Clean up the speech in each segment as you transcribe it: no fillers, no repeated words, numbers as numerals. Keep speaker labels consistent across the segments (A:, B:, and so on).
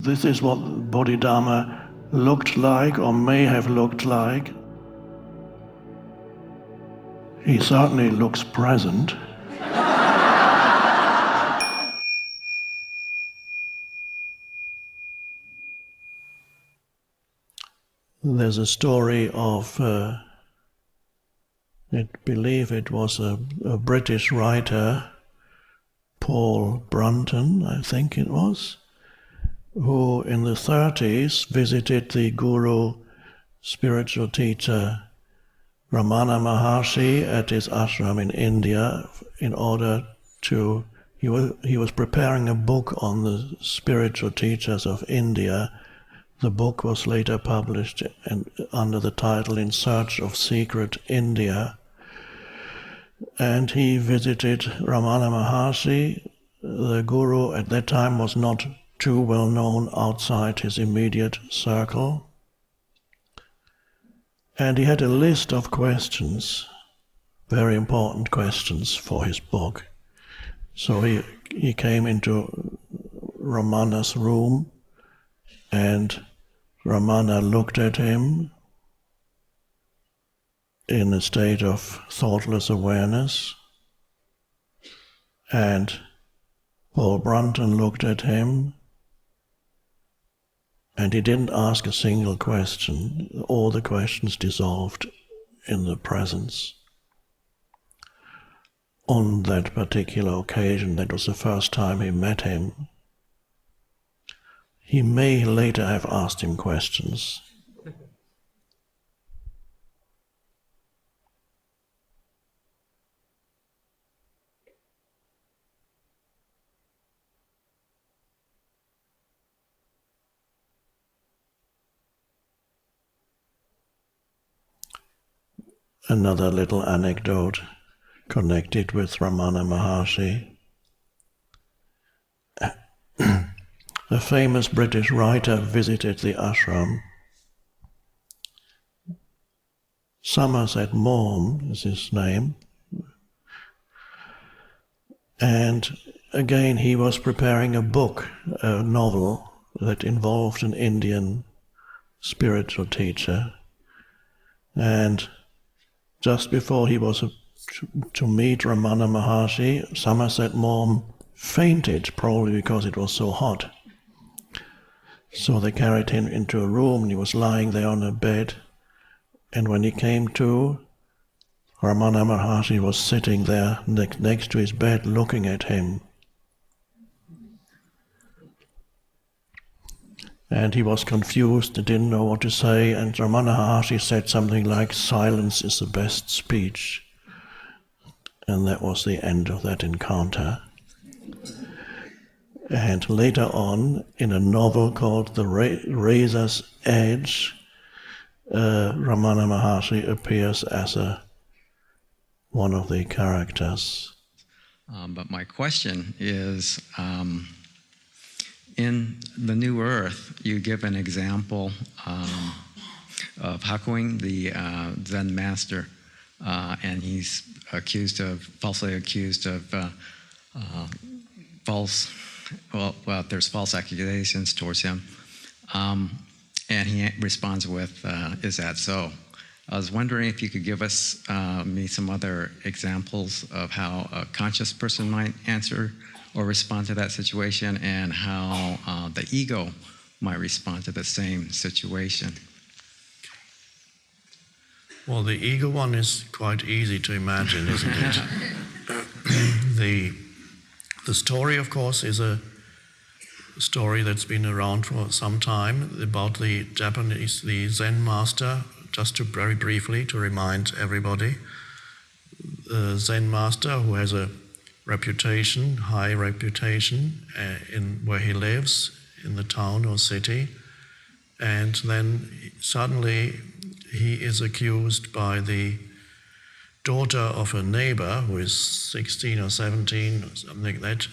A: This is what Bodhidharma looked like or may have looked like. He certainly looks present. There's a story of, I believe it was a British writer, Paul Brunton, I think it was, who in the 30s visited the guru, spiritual teacher Ramana Maharshi at his ashram in India in order to, he was preparing a book on the spiritual teachers of India. The book was later published under the title In Search of Secret India. And he visited Ramana Maharshi. The guru at that time was not too well known outside his immediate circle. And he had a list of questions, very important questions for his book. So he came into Ramana's room, and Ramana looked at him in a state of thoughtless awareness, and Paul Brunton looked at him, and he didn't ask a single question. All the questions dissolved in the presence. On that particular occasion, that was the first time he met him. He may later have asked him questions. Another little anecdote connected with Ramana Maharshi. A famous British writer visited the ashram. Somerset Maugham is his name. And again, he was preparing a book, a novel that involved an Indian spiritual teacher. And just before he was to meet Ramana Maharshi, Somerset Maugham fainted, probably because it was so hot. So they carried him into a room, and he was lying there on a bed. And when he came to, Ramana Maharshi was sitting there next to his bed, looking at him. And he was confused, he didn't know what to say, and Ramana Maharshi said something like, "Silence is the best speech." And that was the end of that encounter. And later on, in a novel called The Razor's Edge, Ramana Maharshi appears as one of the characters.
B: But my question is, in the New Earth, you give an example of Hakuin, the Zen Master, and he's falsely accused of there's false accusations towards him, and he responds with, "Is that so?" I was wondering if you could give us me some other examples of how a conscious person might answer or respond to that situation, and how the ego might respond to the same situation.
A: Well, the ego one is quite easy to imagine, isn't it? The story, of course, is a story that's been around for some time about the Zen Master. Just to very briefly to remind everybody, the Zen Master who has a reputation, high reputation, in where he lives, in the town or city, and then suddenly he is accused by the daughter of a neighbor who is 16 or 17 or something like that,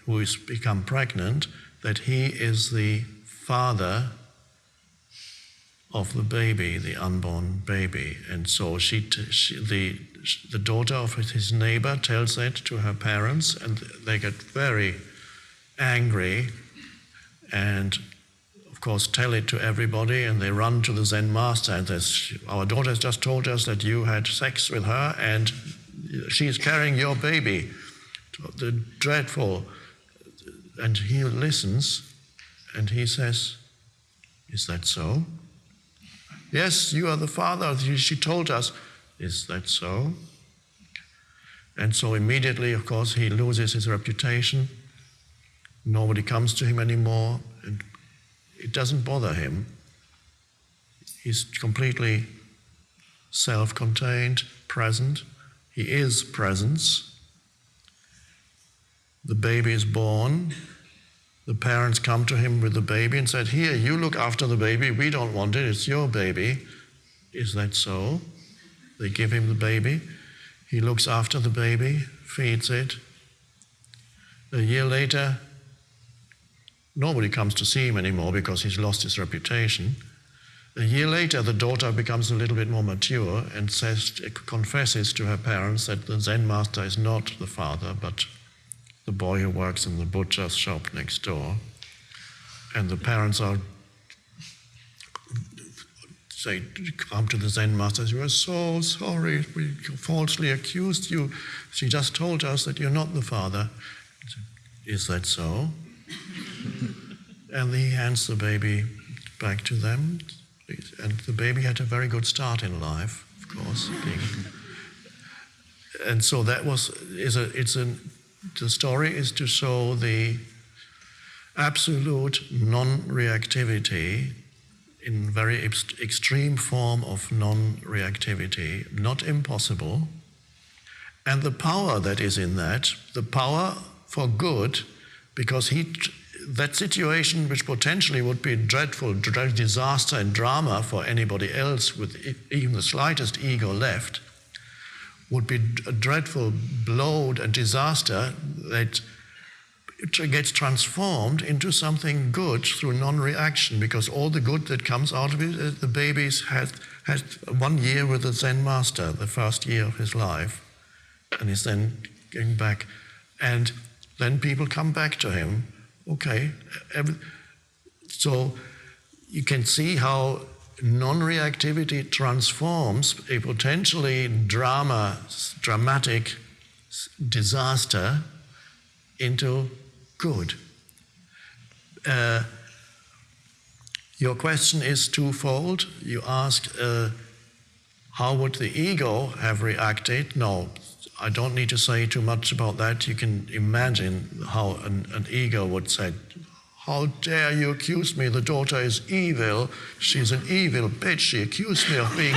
A: who has become pregnant, that he is the father of the baby, the unborn baby. And so the daughter of his neighbor tells that to her parents, and they get very angry and of course tell it to everybody, and they run to the Zen master and says, our daughter has just told us that you had sex with her and she's carrying your baby. The dreadful. And he listens and he says, is that so? Yes, you are the father, she told us. Is that so? And so immediately, of course, he loses his reputation. Nobody comes to him anymore, and it doesn't bother him. He's completely self-contained, present. He is presence. The baby is born. The parents come to him with the baby and said, here, you look after the baby. We don't want it. It's your baby. Is that so? They give him the baby. He looks after the baby, feeds it. A year later, nobody comes to see him anymore because he's lost his reputation. A year later, the daughter becomes a little bit more mature and confesses to her parents that the Zen master is not the father, but the boy who works in the butcher's shop next door. And the parents come to the Zen master, you are so sorry, we falsely accused you. She just told us that you're not the father. Is that so? And he hands the baby back to them. And the baby had a very good start in life, of course. And so that the story is to show the absolute non-reactivity in very extreme form of non-reactivity, not impossible, and the power that is in that, the power for good, because that situation which potentially would be a dreadful disaster and drama for anybody else with even the slightest ego left, would be a dreadful blow and disaster that gets transformed into something good through non-reaction, because all the good that comes out of it, the baby has 1 year with the Zen master, the first year of his life, and is then going back. And then people come back to him. Okay, so you can see how non-reactivity transforms a potentially dramatic disaster into good. Your question is twofold. You ask, how would the ego have reacted? No, I don't need to say too much about that. You can imagine how an ego would say, how dare you accuse me? The daughter is evil. She's an evil bitch. She accused me of being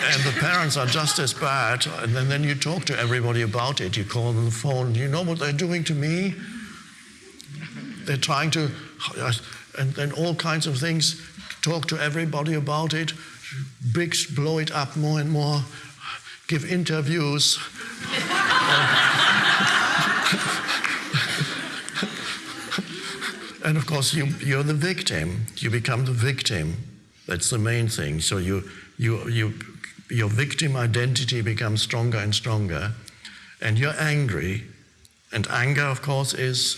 A: and the parents are just as bad. And then you talk to everybody about it. You call them on the phone. You know what they're doing to me? They're trying to, and then all kinds of things. Talk to everybody about it. Blow it up more and more. Give interviews. And of course, you're the victim. You become the victim. That's the main thing. So your victim identity becomes stronger and stronger, and you're angry. And anger, of course, is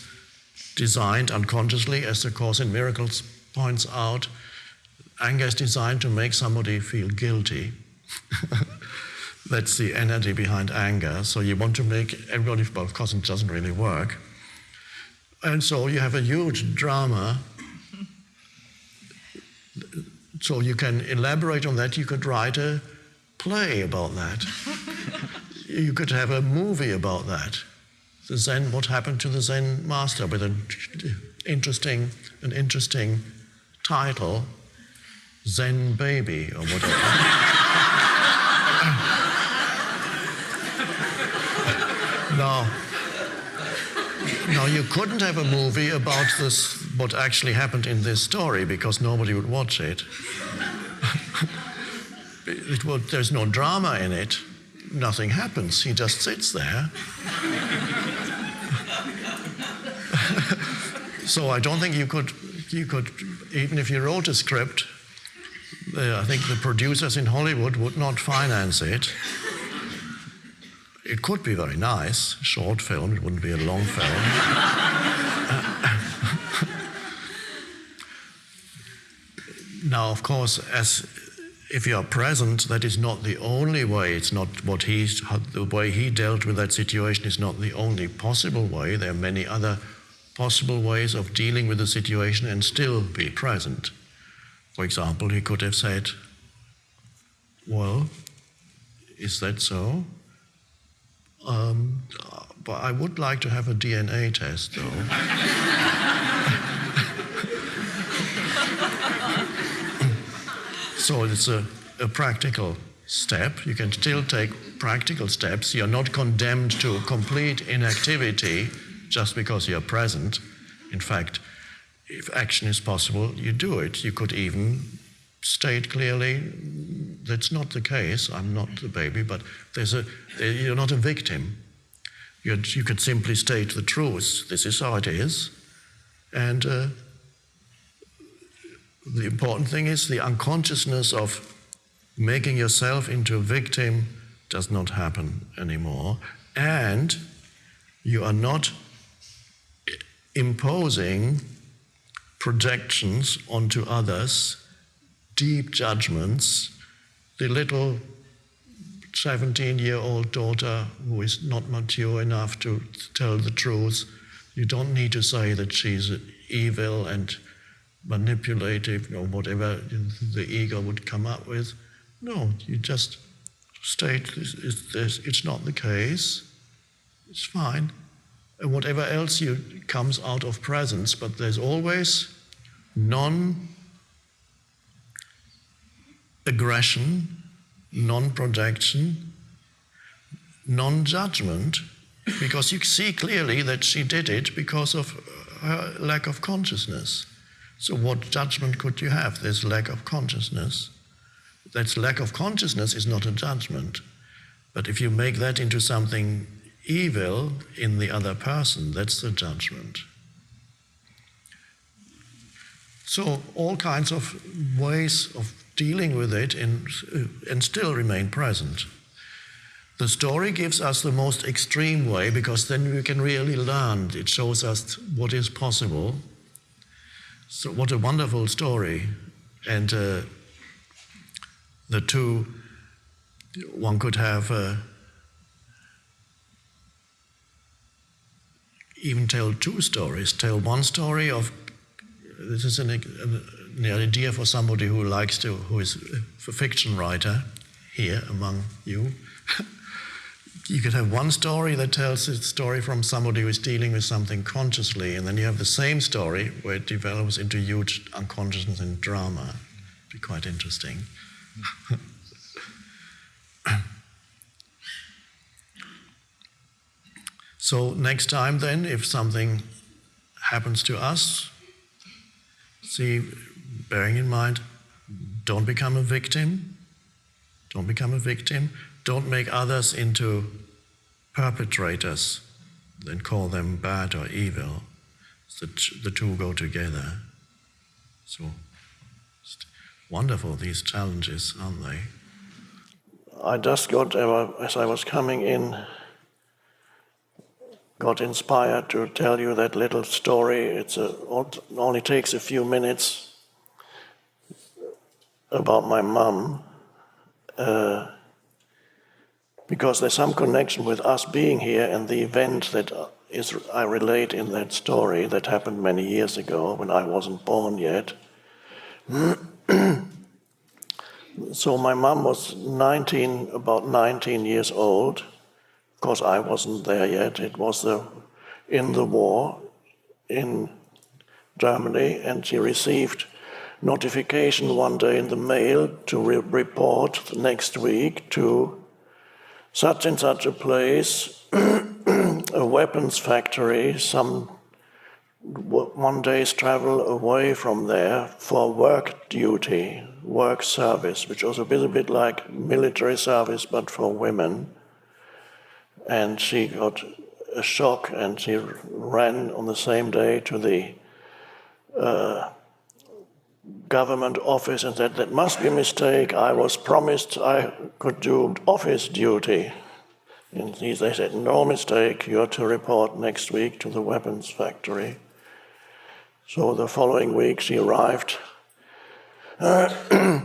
A: designed unconsciously, as the Course in Miracles points out. Anger is designed to make somebody feel guilty. That's the energy behind anger. So you want to make everybody, well, of course, it doesn't really work. And so you have a huge drama. So you can elaborate on that. You could write a play about that. You could have a movie about that. The Zen, what happened to the Zen master, with an interesting title, Zen Baby, or whatever. Now, you couldn't have a movie about this, what actually happened in this story, because nobody would watch it. There's no drama in it. Nothing happens. He just sits there. So I don't think you could, even if you wrote a script, I think the producers in Hollywood would not finance it. It could be very nice, short film, it wouldn't be a long film. Now, of course, if you are present, that is not the only way. It's not the way he dealt with that situation is not the only possible way. There are many other possible ways of dealing with the situation and still be present. For example, he could have said, well, is that so? But I would like to have a DNA test, though. So it's a practical step. You can still take practical steps. You're not condemned to complete inactivity just because you're present. In fact, if action is possible, you do it. You could even state clearly, that's not the case, I'm not the baby, but you're not a victim. You could simply state the truth. This is how it is. And the important thing is the unconsciousness of making yourself into a victim does not happen anymore. And you are not imposing projections onto others, deep judgments. The little 17-year-old daughter who is not mature enough to tell the truth, you don't need to say that she's evil and manipulative or whatever the ego would come up with. No, you just state it's not the case, it's fine. And whatever else comes out of presence, but there's always non-aggression, non-projection, non-judgment, because you see clearly that she did it because of her lack of consciousness. So what judgment could you have? There's lack of consciousness. That lack of consciousness is not a judgment. But if you make that into something evil in the other person, that's the judgment. So all kinds of ways of dealing with it and still remain present. The story gives us the most extreme way because then we can really learn. It shows us what is possible. So what a wonderful story. And the two, one could have even tell two stories. Tell one story of, this is an idea for somebody who is a fiction writer here among you. You could have one story that tells a story from somebody who is dealing with something consciously, and then you have the same story where it develops into huge unconsciousness and drama. It'd be quite interesting. So next time then, if something happens to us, bearing in mind, don't become a victim. Don't become a victim. Don't make others into perpetrators, then call them bad or evil. The two go together. So wonderful, these challenges, aren't they? I just got, as I was coming in, got inspired to tell you that little story. It only takes a few minutes about my mum. Because there's some connection with us being here and the event that I relate in that story that happened many years ago when I wasn't born yet. So my mum was about 19 years old. Of course, I wasn't there yet. It was in the war in Germany, and she received notification one day in the mail to report the next week to such and such a place, a weapons factory, some 1 day's travel away from there for work duty, work service, which was a bit like military service, but for women. And she got a shock, and she ran on the same day to the government office and said, that must be a mistake. I was promised I could do office duty. And they said, no mistake, you're to report next week to the weapons factory. So the following week she arrived after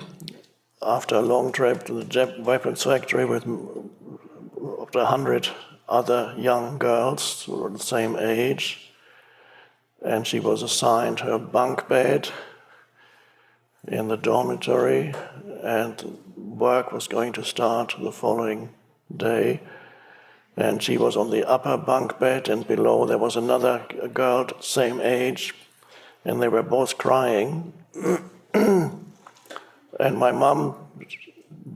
A: a long trip to the weapons factory with up to 100 other young girls who were the same age. And she was assigned her bunk bed in the dormitory, and work was going to start the following day. And she was on the upper bunk bed, and below there was another girl, same age, and they were both crying. And my mom,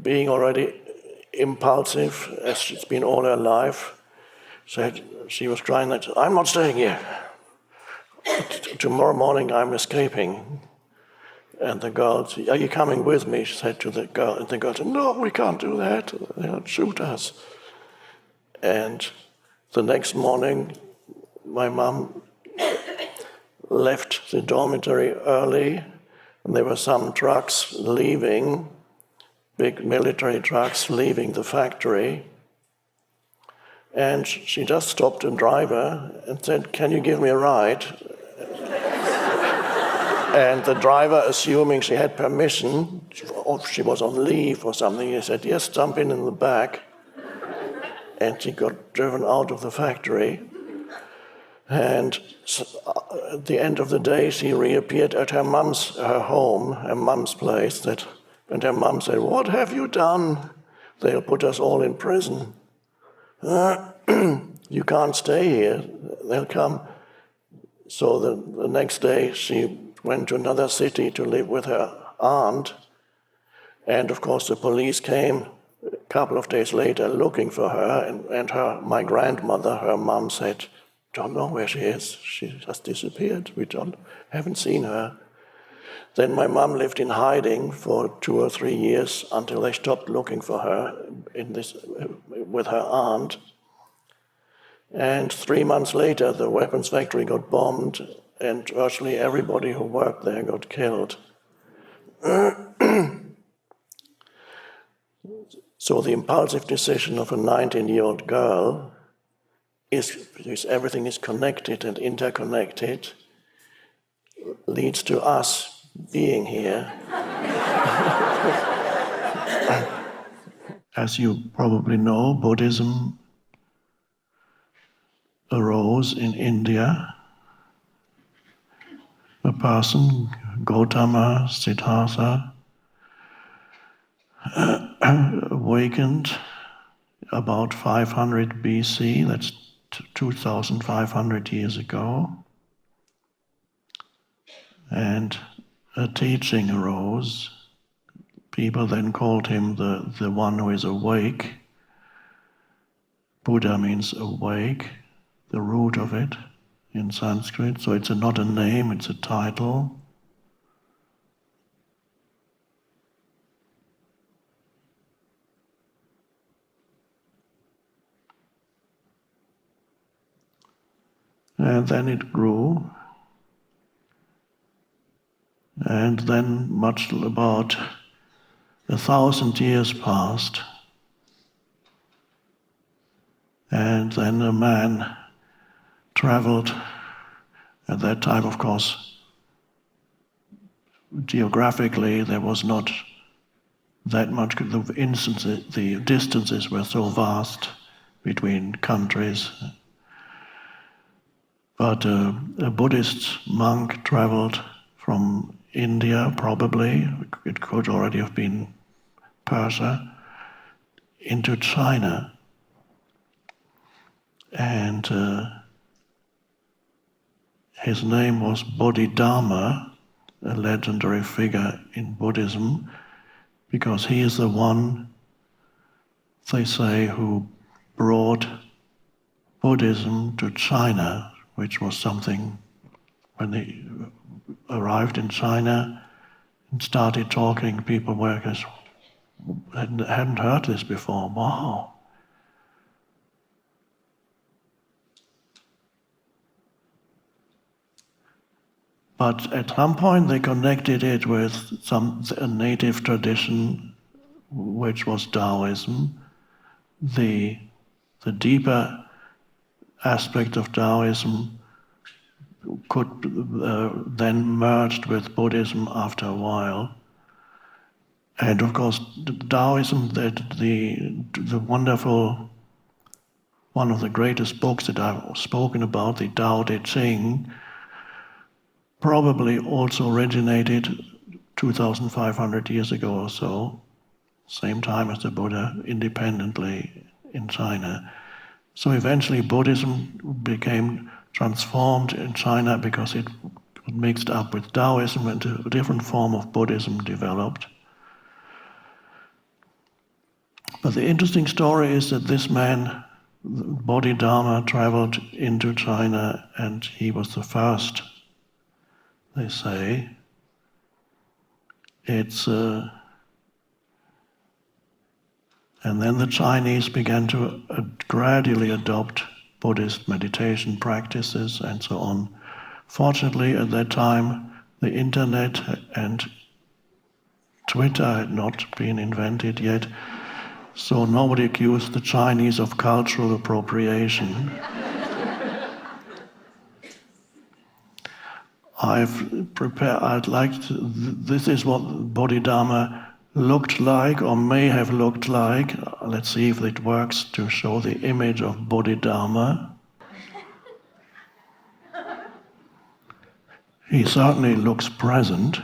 A: being already impulsive, as she's been all her life, said she was crying that, I'm not staying here. Tomorrow morning I'm escaping. And the girl said, are you coming with me? She said to the girl. And the girl said, no, we can't do that. They'll shoot us. And the next morning, my mom left the dormitory early, and there were some trucks leaving, big military trucks leaving the factory. And she just stopped a driver and said, can you give me a ride? And the driver, assuming she had permission, or she was on leave or something, he said, yes, jump in the back. And she got driven out of the factory. And at the end of the day, she reappeared at her home, her mum's place. And her mum said, what have you done? They'll put us all in prison. You can't stay here. They'll come. So the next day, she went to another city to live with her aunt. And of course, the police came a couple of days later looking for her. And my grandmother, her mum, said, don't know where she is. She just disappeared. We haven't seen her. Then my mum lived in hiding for 2 or 3 years until they stopped looking for her with her aunt. And 3 months later, the weapons factory got bombed, and virtually everybody who worked there got killed. So the impulsive decision of a 19-year-old girl is everything is connected and interconnected, leads to us being here. As you probably know, Buddhism arose in India. A person, Gautama Siddhartha, awakened about 500 BC, that's 2,500 years ago, and a teaching arose. People then called him the one who is awake. Buddha means awake, the root of it in Sanskrit, so it's not a name, it's a title. And then it grew, and then about 1,000 years passed, and then a man traveled. At that time, of course, geographically there was not that much, the distances were so vast between countries. But a Buddhist monk traveled from India, probably, it could already have been Persia, into China. And his name was Bodhidharma, a legendary figure in Buddhism, because he is the one, they say, who brought Buddhism to China, which was something, when they arrived in China and started talking, people were just, hadn't heard this before. Wow. But at some point they connected it with a native tradition, which was Taoism. The
C: the deeper aspect of Taoism could then merged with Buddhism after a while. And of course, Taoism, the wonderful, one of the greatest books that I've spoken about, the Tao Te Ching, probably also originated 2,500 years ago or so, same time as the Buddha, independently in China. So eventually Buddhism became transformed in China because it mixed up with Taoism and a different form of Buddhism developed. But the interesting story is that this man, Bodhidharma, traveled into China and he was the first, they say. And then the Chinese began to gradually adopt Buddhist meditation practices and so on. Fortunately, at that time, the internet and Twitter had not been invented yet, so nobody accused the Chinese of cultural appropriation. This is what Bodhidharma looked like or may have looked like. Let's see if it works to show the image of Bodhidharma. He certainly looks present.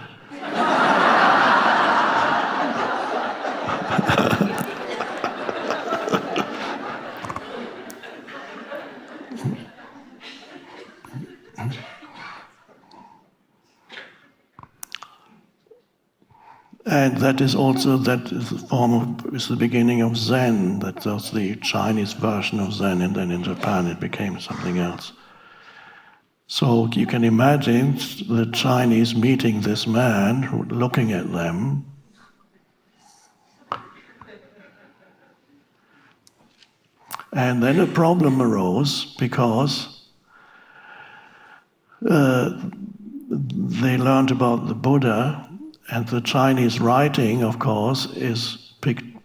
C: And that is also is the beginning of Zen. That was the Chinese version of Zen, and then in Japan it became something else. So you can imagine the Chinese meeting this man, looking at them. And then a problem arose because they learned about the Buddha. And the Chinese writing, of course, is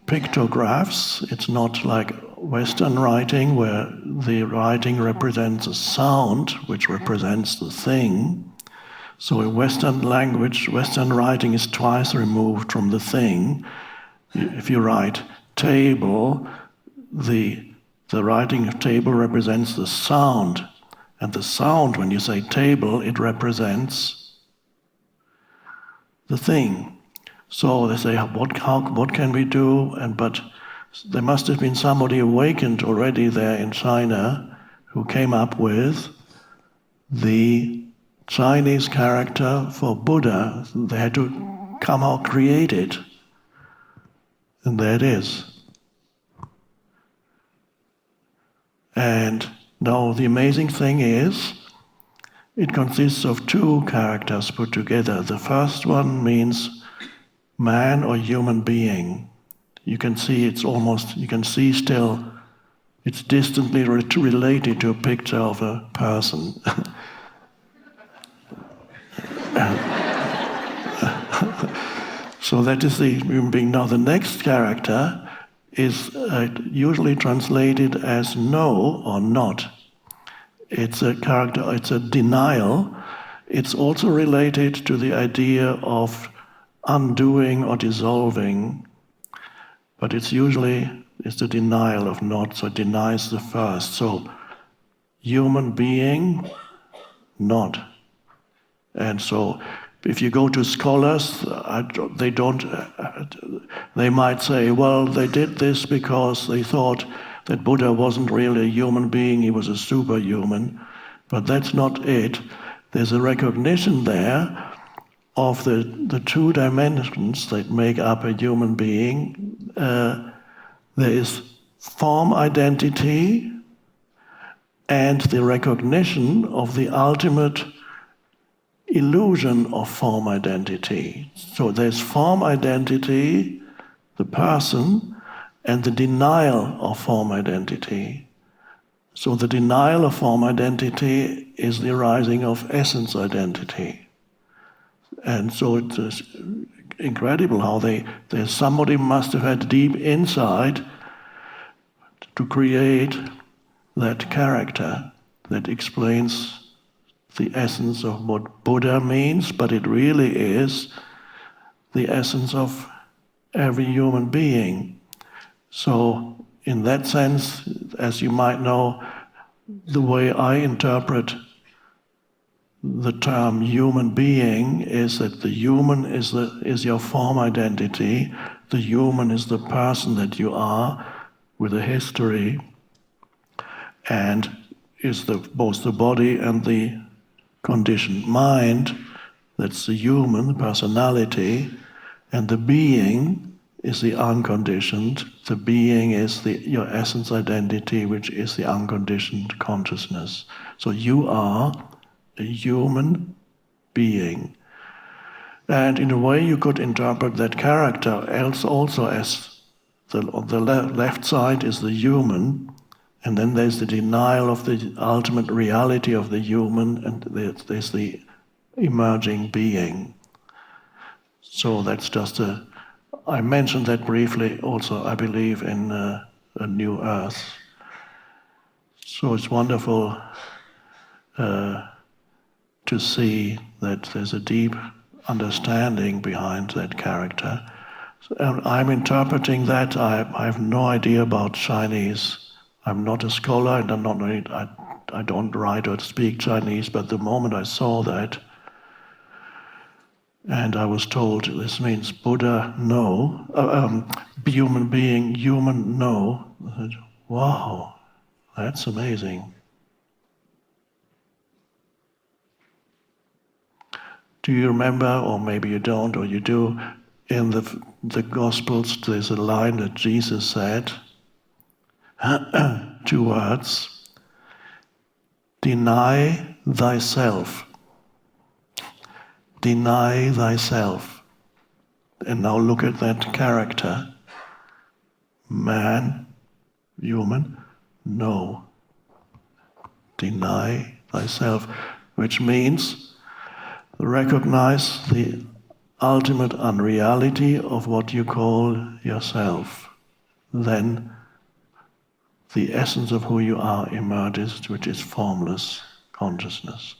C: pictographs. It's not like Western writing, where the writing represents a sound, which represents the thing. So in Western language, Western writing is twice removed from the thing. If you write table, the writing of table represents the sound. And the sound, when you say table, it represents the thing. So they say, what can we do? But there must have been somebody awakened already there in China who came up with the Chinese character for Buddha. They had to somehow create it. And there it is. And now the amazing thing is, it consists of two characters put together. The first one means man or human being. You can see it's distantly related to a picture of a person. So that is the human being. Now the next character is usually translated as no or not. It's a denial. It's also related to the idea of undoing or dissolving, but it's the denial of not, so it denies the first. So, human being, not. And so, if you go to scholars, they might say, well, they did this because they thought that Buddha wasn't really a human being, he was a superhuman. But that's not it. There's a recognition there of the two dimensions that make up a human being. There is form identity and the recognition of the ultimate illusion of form identity. So there's form identity, the person, and the denial of form identity. So the denial of form identity is the arising of essence identity. And so it's incredible how somebody must have had deep insight to create that character that explains the essence of what Buddha means, but it really is the essence of every human being. So, in that sense, as you might know, the way I interpret the term human being is that the human is your form identity, the human is the person that you are with a history, and is both the body and the conditioned mind. That's the human, the personality, and the being is the unconditioned. The being is your essence identity, which is the unconditioned consciousness. So you are a human being. And in a way you could interpret that character else also as on the left side is the human, and then there's the denial of the ultimate reality of the human, and there's the emerging being. So that's just I mentioned that briefly also, I believe, in A New Earth. So it's wonderful to see that there's a deep understanding behind that character. I'm interpreting that. I have no idea about Chinese. I'm not a scholar, and I don't write or speak Chinese, but the moment I saw that, and I was told this means Buddha, no, human being, human, no. I said, wow, that's amazing. Do you remember, or maybe you don't, or you do, in the Gospels there's a line that Jesus said, 2 words, deny thyself. Deny thyself. And now look at that character. Man, human, no. Deny thyself, which means recognize the ultimate unreality of what you call yourself. Then the essence of who you are emerges, which is formless consciousness.